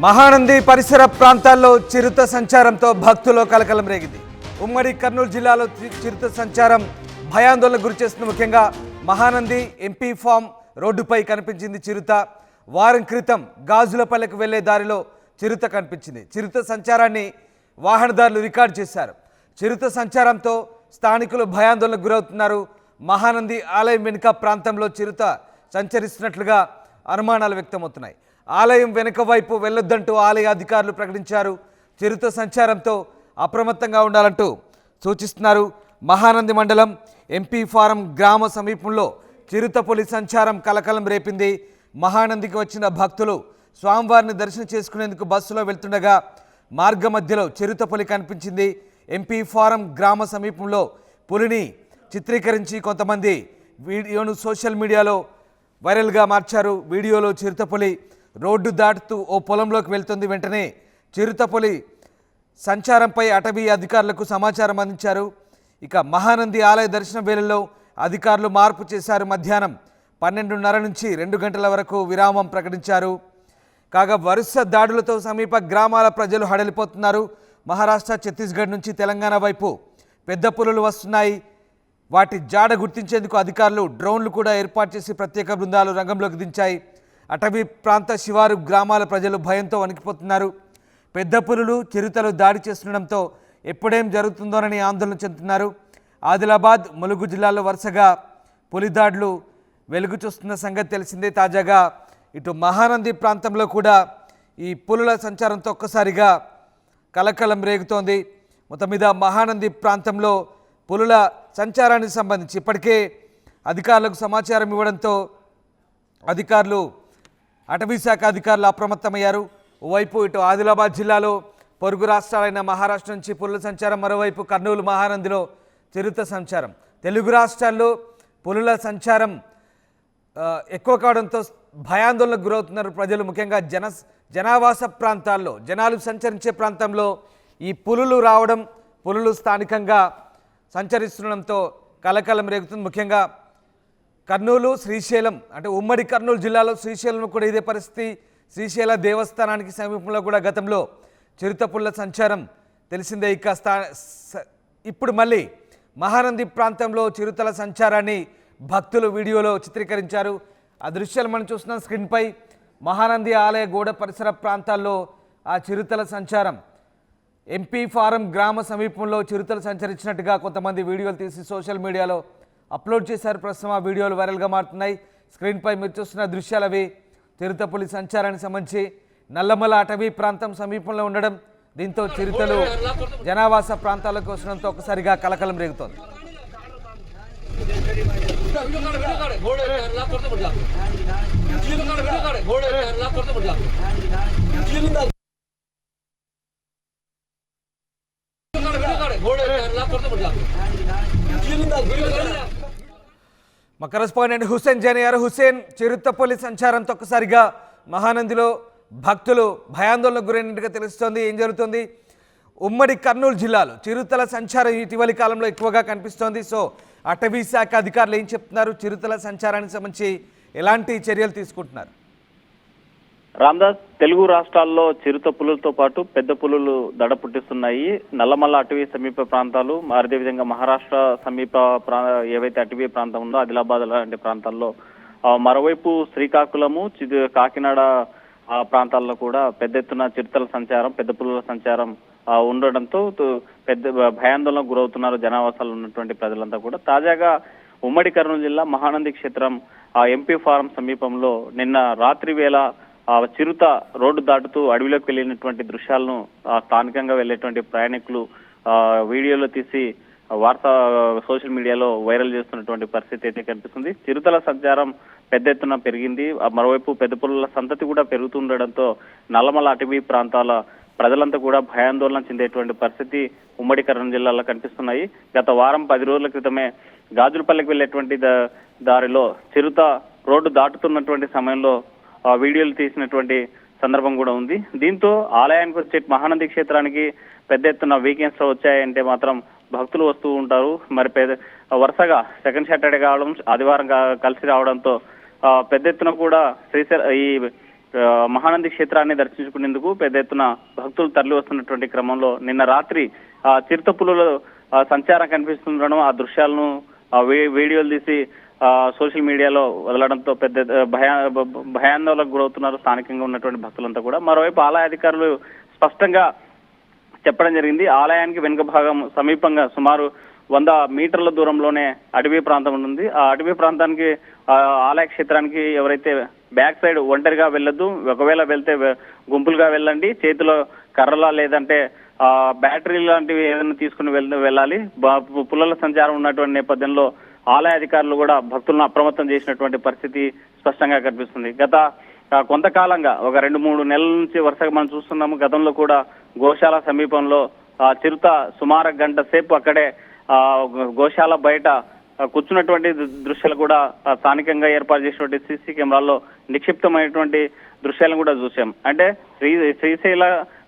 మహానంది పరిసర ప్రాంతాల్లో చిరుత సంచారంతో భక్తులు కలకలం రేగింది. ఉమ్మడి కర్నూలు జిల్లాలో చిరుత సంచారం భయాందోళనకు గురిచేస్తుంది. ముఖ్యంగా మహానంది ఎంపీ ఫామ్ రోడ్డుపై కనిపించింది చిరుత. వారం క్రితం గాజులపల్లెకు వెళ్లే దారిలో చిరుత కనిపించింది. చిరుత సంచారాన్ని వాహనదారులు రికార్డు చేశారు. చిరుత సంచారంతో స్థానికులు భయాందోళనకు గురవుతున్నారు. మహానంది ఆలయం వెనుక ప్రాంతంలో చిరుత సంచరిస్తున్నట్లుగా అనుమానాలు వ్యక్తమవుతున్నాయి. ఆలయం వెనుక వైపు వెళ్లొద్దంటూ ఆలయ అధికారులు ప్రకటించారు. చిరుత సంచారంతో అప్రమత్తంగా ఉండాలంటూ సూచిస్తున్నారు. మహానంది మండలం ఎంపీ ఫారం గ్రామ సమీపంలో చిరుతపులి సంచారం కలకలం రేపింది. మహానందికి వచ్చిన భక్తులు స్వామివారిని దర్శనం చేసుకునేందుకు బస్సులో వెళ్తుండగా మార్గ మధ్యలో చిరుతపులి కనిపించింది. ఎంపీ ఫారం గ్రామ సమీపంలో పులిని చిత్రీకరించి కొంతమంది వీడియోను సోషల్ మీడియాలో వైరల్గా మార్చారు. వీడియోలో చిరుతపులి రోడ్డు దాటుతూ ఓ పొలంలోకి వెళ్తుంది. వెంటనే చిరుతపులి సంచారంపై అటవీ అధికారులకు సమాచారం అందించారు. ఇక మహానంది ఆలయ దర్శనం వేళల్లో అధికారులు మార్పు చేశారు. మధ్యాహ్నం 12:30 నుంచి 2 గంటల వరకు విరామం ప్రకటించారు. కాగా వరుస దాడులతో సమీప గ్రామాల ప్రజలు హడలిపోతున్నారు. మహారాష్ట్ర, ఛత్తీస్గఢ్ నుంచి తెలంగాణ వైపు పెద్ద పులులు వస్తున్నాయి. వాటి జాడ గుర్తించేందుకు అధికారులు డ్రోన్లు కూడా ఏర్పాటు చేసి ప్రత్యేక బృందాలు రంగంలోకి దించాయి. అటవీ ప్రాంత శివారు గ్రామాల ప్రజలు భయంతో వణికిపోతున్నారు. పెద్ద పులులు, చిరుతలు దాడి చేస్తుండడంతో ఎప్పుడేం జరుగుతుందోనని ఆందోళన చెందుతున్నారు. ఆదిలాబాద్, ములుగు జిల్లాల్లో వరుసగా పులి దాడులు వెలుగు చూస్తున్న సంగతి తెలిసిందే. తాజాగా ఇటు మహానంది ప్రాంతంలో కూడా ఈ పులుల సంచారంతో ఒక్కసారిగా కలకలం రేగుతోంది. మొత్తం మీద మహానంది ప్రాంతంలో పులుల సంచారానికి సంబంధించి ఇప్పటికే అధికారులకు సమాచారం ఇవ్వడంతో అధికారులు, అటవీ శాఖ అధికారులు అప్రమత్తమయ్యారు. ఓవైపు ఇటు ఆదిలాబాద్ జిల్లాలో పొరుగు రాష్ట్రాలైన మహారాష్ట్ర నుంచి పులుల సంచారం, మరోవైపు కర్నూలు మహానందిలో చిరుత సంచారం. తెలుగు రాష్ట్రాల్లో పులుల సంచారం ఎక్కువ కావడంతో భయాందోళనకు గురవుతున్నారు ప్రజలు. ముఖ్యంగా జనావాస ప్రాంతాల్లో, జనాలు సంచరించే ప్రాంతంలో ఈ పులులు రావడం, పులులు స్థానికంగా సంచరిస్తుండడంతో కలకలం రేగుతుంది. ముఖ్యంగా కర్నూలు, శ్రీశైలం, అంటే ఉమ్మడి కర్నూలు జిల్లాలో శ్రీశైలం కూడా ఇదే పరిస్థితి. శ్రీశైల దేవస్థానానికి సమీపంలో కూడా గతంలో చిరుతపుల్ల సంచారం తెలిసిందే. ఇక ఇప్పుడు మళ్ళీ మహానంది ప్రాంతంలో చిరుతల సంచారాన్ని భక్తులు వీడియోలో చిత్రీకరించారు. ఆ దృశ్యాలు మనం చూస్తున్నాం స్క్రీన్పై. మహానంది ఆలయ గోడ పరిసర ప్రాంతాల్లో ఆ చిరుతల సంచారం, ఎంపీ ఫారం గ్రామ సమీపంలో చిరుతలు సంచరించినట్టుగా కొంతమంది వీడియోలు తీసి సోషల్ మీడియాలో అప్లోడ్ చేశారు. ప్రస్తుతం ఆ వీడియోలు వైరల్గా మారుతున్నాయి. స్క్రీన్పై మీరు చూస్తున్న దృశ్యాలు అవి చిరుతపులి సంచారానికి సంబంధించి. నల్లమల అటవీ ప్రాంతం సమీపంలో ఉండడం, దీంతో చిరుతలు జనావాస ప్రాంతాలకు వస్తుండడంతో ఒక్కసారిగా కలకలం రేగుతోంది. మా కరెస్పాండెంట్ హుసేన్ జనియారు. హుసేన్, చిరుతపులి సంచారంతో ఒక్కసారిగా మహానందిలో భక్తులు భయాందోళనకు గురైనట్టుగా తెలుస్తోంది. ఏం జరుగుతుంది? ఉమ్మడి కర్నూలు జిల్లాలో చిరుతల సంచారం ఇటీవలి కాలంలో ఎక్కువగా కనిపిస్తోంది. సో అటవీ శాఖ అధికారులు ఏం చెప్తున్నారు? చిరుతల సంచారానికి సంబంధించి ఎలాంటి చర్యలు తీసుకుంటున్నారు? రామ్దాస్, తెలుగు రాష్ట్రాల్లో చిరుత పులులతో పాటు పెద్ద పులులు దడ పుట్టిస్తున్నాయి. నల్లమల్ల అటవీ సమీప ప్రాంతాలు, అదేవిధంగా మహారాష్ట్ర సమీప ఏవైతే అటవీ ప్రాంతం ఉందో ఆదిలాబాద్ లాంటి ప్రాంతాల్లో, మరోవైపు శ్రీకాకుళము, కాకినాడ ప్రాంతాల్లో కూడా పెద్ద ఎత్తున చిరుతల సంచారం, పెద్ద పులుల సంచారం ఉండడంతో పెద్ద భయాందోళనకు గురవుతున్నారు జనావాసాలు ఉన్నటువంటి ప్రజలంతా కూడా. తాజాగా ఉమ్మడి కర్నూలు జిల్లా మహానంది క్షేత్రం ఎంపీ ఫారం సమీపంలో నిన్న రాత్రి వేళ చిరుత రోడ్డు దాటుతూ అడవిలోకి వెళ్ళినటువంటి దృశ్యాలను స్థానికంగా వెళ్లేటువంటి ప్రయాణికులు వీడియోలో తీసి సోషల్ మీడియాలో వైరల్ చేస్తున్నటువంటి పరిస్థితి అయితే కనిపిస్తుంది. చిరుతల సంచారం పెద్ద ఎత్తున పెరిగింది. మరోవైపు పెద్ద పులుల సంతతి కూడా పెరుగుతుండడంతో నల్లమల అటవీ ప్రాంతాల ప్రజలంతా కూడా భయాందోళన చెందేటువంటి పరిస్థితి ఉమ్మడి కర్నూలు జిల్లాలో కనిపిస్తున్నాయి. గత వారం 10 రోజుల క్రితమే గాజులపల్లెకి వెళ్లేటువంటి దారిలో చిరుత రోడ్డు దాటుతున్నటువంటి సమయంలో వీడియోలు తీసినటువంటి సందర్భం కూడా ఉంది. దీంతో ఆలయానికి వచ్చే మహానంది క్షేత్రానికి పెద్ద ఎత్తున వీకెండ్స్ లో వచ్చాయంటే మాత్రం భక్తులు వస్తూ ఉంటారు. మరి వరుసగా సెకండ్ సాటర్డే కావడం, ఆదివారం కలిసి రావడంతో పెద్ద ఎత్తున కూడా ఈ మహానంది క్షేత్రాన్ని దర్శించుకునేందుకు పెద్ద ఎత్తున భక్తులు తరలి వస్తున్నటువంటి క్రమంలో నిన్న రాత్రి చిరుతపులుల సంచారం కనిపిస్తుండడం, ఆ దృశ్యాలను వీడియోలు తీసి సోషల్ మీడియాలో వదలడంతో పెద్ద భయాందోళనకు గురవుతున్నారు స్థానికంగా ఉన్నటువంటి భక్తులంతా కూడా. మరోవైపు ఆలయ అధికారులు స్పష్టంగా చెప్పడం జరిగింది. ఆలయానికి వెనుక భాగం సమీపంగా సుమారు 100 మీటర్ల దూరంలోనే అటవీ ప్రాంతం ఉంది. ఆ అటవీ ప్రాంతానికి ఆలయ క్షేత్రానికి ఎవరైతే బ్యాక్ సైడ్ ఒంటరిగా వెళ్ళొద్దు, ఒకవేళ వెళ్తే గుంపులుగా వెళ్ళండి, చేతిలో కర్రలా లేదంటే బ్యాటరీ లాంటివి ఏదైనా తీసుకుని వెళ్ళాలి. పుల్లల సంచారం ఉన్నటువంటి నేపథ్యంలో ఆలయ అధికారులు కూడా భక్తులను అప్రమత్తం చేసినటువంటి పరిస్థితి స్పష్టంగా కనిపిస్తుంది. గత కొంతకాలంగా ఒక 2-3 నెలల నుంచి వరుసగా మనం చూస్తున్నాము. గతంలో కూడా గోశాల సమీపంలో చిరుత సుమారు గంట సేపు అక్కడే గోశాల బయట కూర్చున్నటువంటి దృశ్యాలు కూడా స్థానికంగా ఏర్పాటు చేసినటువంటి సీసీ కెమెరాల్లో నిక్షిప్తమైనటువంటి దృశ్యాలను కూడా చూసాం. అంటే శ్రీశైల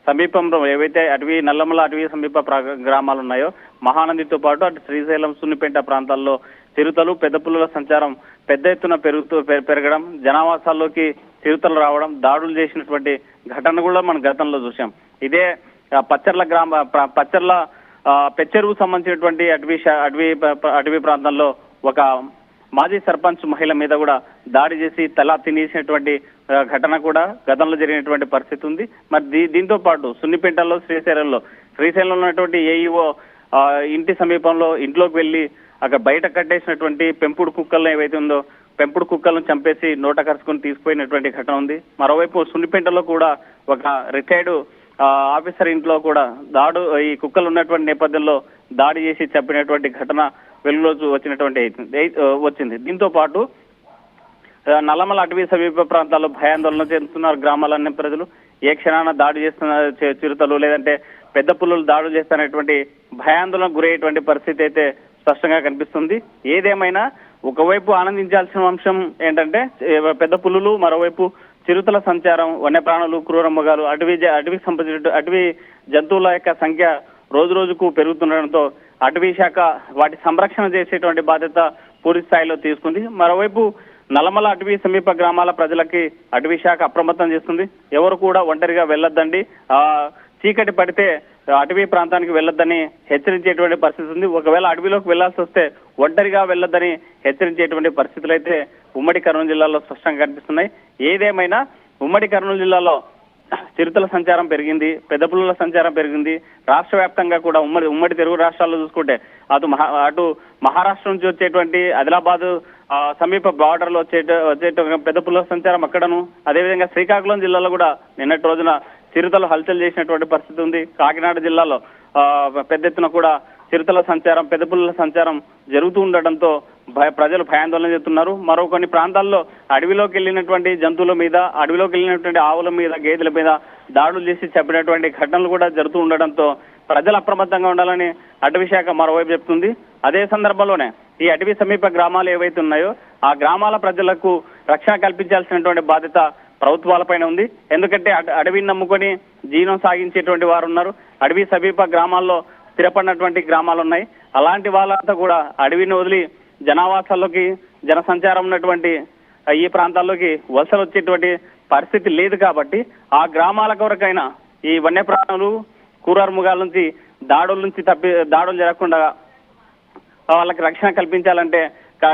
సమీపంలో ఏవైతే నల్లమల అటవీ సమీప గ్రామాలు ఉన్నాయో మహానందితో పాటు అటు శ్రీశైలం, సున్నిపేట ప్రాంతాల్లో చిరుతలు, పెద్ద పులుల సంచారం పెద్ద ఎత్తున పెరగడం, జనావాసాల్లోకి చిరుతలు రావడం, దాడులు చేసినటువంటి ఘటన కూడా మనం గతంలో చూసాం. ఇదే పచ్చర్ల పెచ్చెరుకు సంబంధించినటువంటి అటవీ ప్రాంతంలో ఒక మాజీ సర్పంచ్ మహిళ మీద కూడా దాడి చేసి తల తినేసినటువంటి ఘటన కూడా గతంలో జరిగినటువంటి పరిస్థితి ఉంది. మరి దీంతో పాటు సున్నిపేటలో, శ్రీశైలంలో ఉన్నటువంటి ఏఈఓ ఇంటి సమీపంలో ఇంట్లోకి వెళ్లి అక్కడ బయట కట్టేసినటువంటి పెంపుడు కుక్కలను ఏవైతే ఉందో పెంపుడు కుక్కలను చంపేసి నోట కరుచుకొని తీసుకుపోయినటువంటి ఘటన ఉంది. మరోవైపు సున్నిపేటలో కూడా ఒక రిటైర్డ్ ఆఫీసర్ ఇంట్లో కూడా ఈ కుక్కలు ఉన్నటువంటి నేపథ్యంలో దాడి చేసి చంపినటువంటి ఘటన వెలుగులోకి వచ్చింది. దీంతో పాటు నల్లమల అటవీ సమీప ప్రాంతాల్లో భయాందోళన చెందుతున్నారు గ్రామాలన్నీ ప్రజలు. ఏ క్షణాన దాడి చేస్తున్న చిరుతలు లేదంటే పెద్ద పులులు దాడులు చేస్తున్నటువంటి భయాందోళనకు గురయ్యేటువంటి పరిస్థితి అయితే స్పష్టంగా కనిపిస్తుంది. ఏదేమైనా ఒకవైపు ఆనందించాల్సిన అంశం ఏంటంటే పెద్ద పులులు, మరోవైపు చిరుతల సంచారం, వన్యప్రాణులు, క్రూర మృగాలు, అటవీ జంతువుల యొక్క సంఖ్య రోజు రోజుకు పెరుగుతుండడంతో అటవీ శాఖ వాటి సంరక్షణ చేసేటువంటి బాధ్యత పూర్తి స్థాయిలో తీసుకుంది. మరోవైపు నల్లమల అటవీ సమీప గ్రామాల ప్రజలకి అటవీ శాఖ అప్రమత్తం చేస్తుంది. ఎవరు కూడా ఒంటరిగా వెళ్ళొద్దండి, చీకటి పడితే అటవీ ప్రాంతానికి వెళ్ళొద్దని హెచ్చరించేటువంటి పరిస్థితి ఉంది. ఒకవేళ అడవిలోకి వెళ్లాల్సి వస్తే ఒంటరిగా వెళ్ళొద్దని హెచ్చరించేటువంటి పరిస్థితులు అయితే ఉమ్మడి కర్నూలు జిల్లాలో స్పష్టంగా కనిపిస్తున్నాయి. ఏదేమైనా ఉమ్మడి కర్నూలు జిల్లాలో చిరుతల సంచారం పెరిగింది, పెద్ద పులుల సంచారం పెరిగింది. రాష్ట్ర వ్యాప్తంగా కూడా ఉమ్మడి తెలుగు రాష్ట్రాల్లో చూసుకుంటే అటు మహారాష్ట్ర నుంచి వచ్చేటువంటి ఆదిలాబాద్ సమీప బార్డర్ లో వచ్చే పెద్ద పులుల సంచారం అక్కడను, అదేవిధంగా శ్రీకాకుళం జిల్లాలో కూడా నిన్నటి రోజున చిరుతలు హల్చల్ చేసినటువంటి పరిస్థితి ఉంది. కాకినాడ జిల్లాలో పెద్ద ఎత్తున కూడా చిరుతల సంచారం, పెద్ద పులుల సంచారం జరుగుతూ ఉండటంతో ప్రజలు భయాందోళన చెందుతున్నారు. మరో కొన్ని ప్రాంతాల్లో అడవిలోకి వెళ్ళినటువంటి జంతువుల మీద, అడవిలోకి వెళ్ళినటువంటి ఆవుల మీద, గేదెల మీద దాడులు చేసి చెప్పినటువంటి ఘటనలు కూడా జరుగుతూ ఉండడంతో ప్రజలు అప్రమత్తంగా ఉండాలని అటవీ శాఖ మరోవైపు చెప్తుంది. అదే సందర్భంలోనే ఈ అటవీ సమీప గ్రామాలు ఏవైతే ఉన్నాయో ఆ గ్రామాల ప్రజలకు రక్షణ కల్పించాల్సినటువంటి బాధ్యత ప్రభుత్వాలపైన ఉంది. ఎందుకంటే అడవిని నమ్ముకొని జీవనం సాగించేటువంటి వారు ఉన్నారు. అడవి సమీప గ్రామాల్లో స్థిరపడినటువంటి గ్రామాలు ఉన్నాయి. అలాంటి వాళ్ళంతా కూడా అడవిని వదిలి జనావాసాల్లోకి, జనసంచారం ఉన్నటువంటి ఈ ప్రాంతాల్లోకి వలసలు వచ్చేటువంటి పరిస్థితి లేదు. కాబట్టి ఆ గ్రామాల కొరకైనా ఈ వన్యప్రాణులు, క్రూరమృగాల నుంచి దాడులు జరగకుండా వాళ్ళకి రక్షణ కల్పించాలంటే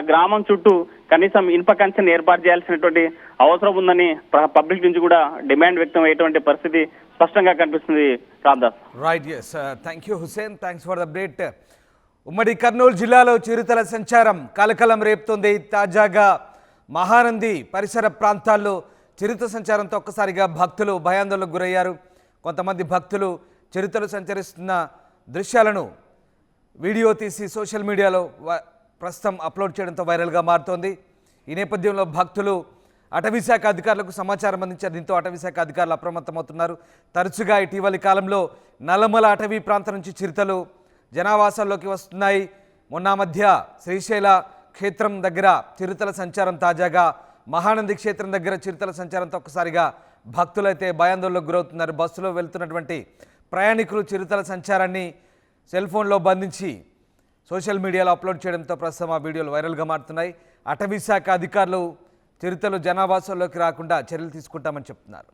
గ్రామం చుట్టూ కనీసం ఇనుప కంచెను ఏర్పాటు చేయాల్సినటువంటి అవసరం ఉందని పబ్లిక్ నుంచి కూడా డిమాండ్ వ్యక్తం అయ్యేటువంటి పరిస్థితి స్పష్టంగా కనిపిస్తుంది. Ramdas. Right, yes, thank you Hussain, thanks for the update. ఉమ్మడి కర్నూలు జిల్లాలో చిరుతల సంచారం కలకలం రేపుతోంది. తాజాగా మహానంది పరిసర ప్రాంతాల్లో చిరుత సంచారంతో ఒక్కసారిగా భక్తులు భయాందోళనకు గురయ్యారు. కొంతమంది భక్తులు చిరుతలు సంచరిస్తున్న దృశ్యాలను వీడియో తీసి సోషల్ మీడియాలో ప్రస్తుతం అప్లోడ్ చేయడంతో వైరల్గా మారుతోంది. ఈ నేపథ్యంలో భక్తులు అటవీశాఖ అధికారులకు సమాచారం అందించారు. దీంతో అటవీశాఖ అధికారులు అప్రమత్తమవుతున్నారు. తరచుగా ఇటీవలి కాలంలో నల్లమల అటవీ ప్రాంతం నుంచి చిరుతలు జనావాసాల్లోకి వస్తున్నాయి. మొన్న మధ్య శ్రీశైల క్షేత్రం దగ్గర చిరుతల సంచారం, తాజాగా మహానంది క్షేత్రం దగ్గర చిరుతల సంచారంతో ఒక్కసారిగా భక్తులైతే భయాందోళనకు గురవుతున్నారు. బస్సులో వెళ్తున్నటువంటి ప్రయాణికులు చిరుతల సంచారాన్ని సెల్ ఫోన్లో బంధించి సోషల్ మీడియాలో అప్లోడ్ చేయడంతో ప్రస్తుతం ఆ వీడియోలు వైరల్గా మారుతున్నాయి. అటవీశాఖ అధికారులు చిరుతలు జనావాసంలోకి రాకుండా చర్యలు తీసుకుంటామని చెప్తున్నారు.